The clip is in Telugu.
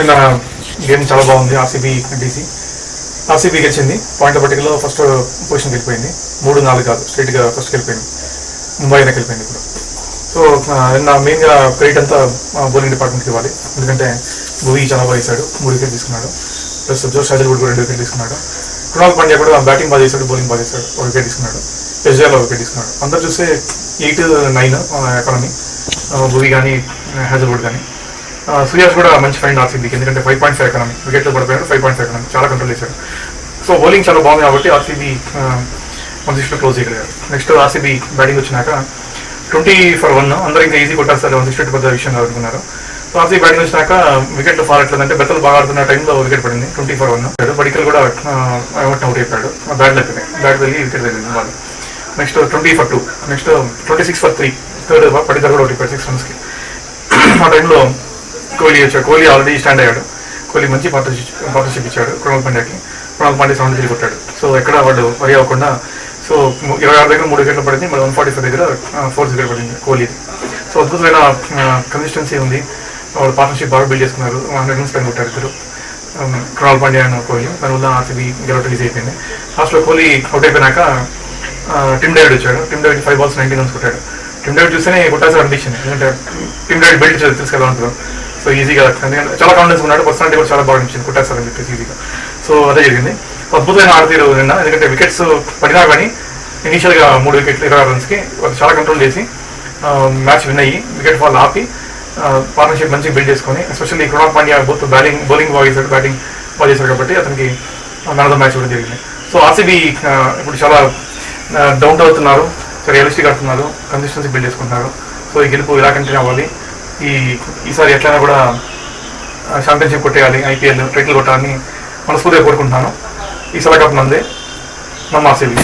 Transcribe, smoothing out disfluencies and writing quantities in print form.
నిన్న గేమ్ చాలా బాగుంది. ఆర్సీబీ గెలిచింది. పాయింట్ల పట్టికలో ఫస్ట్ పొజిషన్కి వెళ్ళిపోయింది. 3-4 కాదు, స్ట్రైట్గా ఫస్ట్కి వెళ్ళిపోయింది. ముంబై అయినా వెళ్ళిపోయింది ఇప్పుడు. సో నిన్న మెయిన్గా క్రెడిట్ అంతా బౌలింగ్ డిపార్ట్మెంట్కి ఇవ్వాలి. ఎందుకంటే భువీ చాలా బాగా వేశాడు, 3 వికెట్ తీసుకున్నాడు. ప్లస్ జోష్ హాజల్వుడ్ కూడా 2 వికెట్ తీసుకున్నాడు. కృణాల్ పాండ్యా కూడా బ్యాటింగ్ బాగా చేశాడు, బౌలింగ్ బాగా చేశాడు, 1 వికెట్ తీసుకున్నాడు. ఎస్జేఆర్లో 1 వికెట్ తీసుకున్నాడు. అందరూ చూస్తే 8-9 ఎకానమీ, భువీ కానీ హాజల్వుడ్ కానీ. సూర్యాస్ కూడా మంచి ఫైండ్ ఆర్సీబీకి, ఎందుకంటే 5.5 ఎకానమీ, వికెట్లో పడిపోయాడు. 5.5 ఎకానమీ చాలా కంట్రోల్ చేశాడు. సో బౌలింగ్ చాలా బాగుంది కాబట్టి ఆర్సీబీ మన దృష్టిలో క్లోజ్ చేయగలిగారు. నెక్స్ట్ ఆర్సీబీ బ్యాటింగ్ వచ్చినాక 20 for 1 అందరూ ఇంకా ఈజీ కొట్టారు. 160 పెద్ద విషయంగా అనుకున్నారు. సో ఆర్సీబీ బ్యాటింగ్ వచ్చినాక వికెట్లు ఫాల్ ఎట్లేదంటే బెత్తలు బాగా ఆడుతున్న టైంలో వికెట్ పడింది. 20 for 1. పడికల్ కూడా అవుట్ అయిపోయాడు. బ్యాట్ వెళ్ళి వికెట్ వెళ్ళింది వాళ్ళు. Next 20 for 2. Next 26 for 3. Third Padikkal కూడా ఒకటి 6 runsకి. ఆ టైంలో కోహ్లీ వచ్చాడు. కోహ్లీ ఆల్రెడీ స్టాండ్ అయ్యాడు. కోహ్లీ మంచి పార్ట్నర్షిప్ ఇచ్చాడు కృణాల్ పాండ్యాకి. కృణాల్ పాండ్యా 73 కొట్టాడు. సో ఎక్కడ వాళ్ళు వరి అవ్వకుండా, సో 26 దగ్గర 3 వికెట్లు పడింది. మళ్ళీ 145 దగ్గర 4th వికెట్ పడింది కోహ్లీది. సో అద్భుతమైన కన్సిస్టెన్సీ ఉంది. వాళ్ళు పార్ట్నర్షిప్ బాగా బిల్డ్ చేసుకున్నారు. 100 runs పైన కొట్టారు ఇద్దరు, కృణాల్ పాండ్యా అండ్ కోహ్లీ. దానివల్ల ఆర్సీబీ గెలవటం ఈజీ అయిపోయింది. లాస్ట్లో కోహ్లీ అవుట్ అయిపోయినాక టిమ్ డేవిడ్ వచ్చాడు. టిమ్ డేవిడ్ 5 balls 19 runs కొట్టాడు. టిమ్ డేవిడ్ చూస్తేనే కొట్టాల్సిన అనిపించింది, ఎందుకంటే టిమ్ డేవిడ్ బిల్డ్ తెలుసు ఎలా ఉంటుందో. సో ఈజీగా, ఎందుకంటే చాలా కాన్ఫిడెన్స్ ఉన్నాడు, పర్సనాలిటీ కూడా చాలా బాగా అనిపించింది, కొట్టేస్తారని చెప్పేసి ఈజీగా. సో అదే జరిగింది. అద్భుతమైన ఆడతీరు నిన్న, ఎందుకంటే వికెట్స్ పడినా కానీ ఇనీషియల్గా 3 వికెట్లు 26 runsకి వాళ్ళు చాలా కంట్రోల్ చేసి మ్యాచ్ విన్ అయ్యి వికెట్ ఫాల్ ఆపి పార్ట్నర్షిప్ మంచిగా బిల్డ్ చేసుకొని, ఎస్పెషల్లీ కృణాల్ పాండ్యా బౌలింగ్ బాగా చేశాడు, బ్యాటింగ్ బాగా చేశాడు కాబట్టి అతనికి మ్యాన్ ఆఫ్ ద మ్యాచ్ ఇవ్వడం జరిగింది. సో ఆర్సీబీ ఇప్పుడు చాలా డౌన్ అవుతున్నారు, చాలా రియలిస్టిక్ ఆడుతున్నారు, కన్సిస్టెన్సీ బిల్డ్ చేసుకుంటున్నారు. సో ఈ గెలుపు ఇలా కంటిన్యూ అవ్వాలి. ఈసారి ఎట్లయినా కూడా ఛాంపియన్షిప్ కొట్టేయాలి, ఐపీఎల్ టైటిల్ కొట్టాలని మనస్ఫూర్తిగా కోరుకుంటున్నాను. ఈ సలహా కప్ నందే నమ్మ ఆర్సీబీ.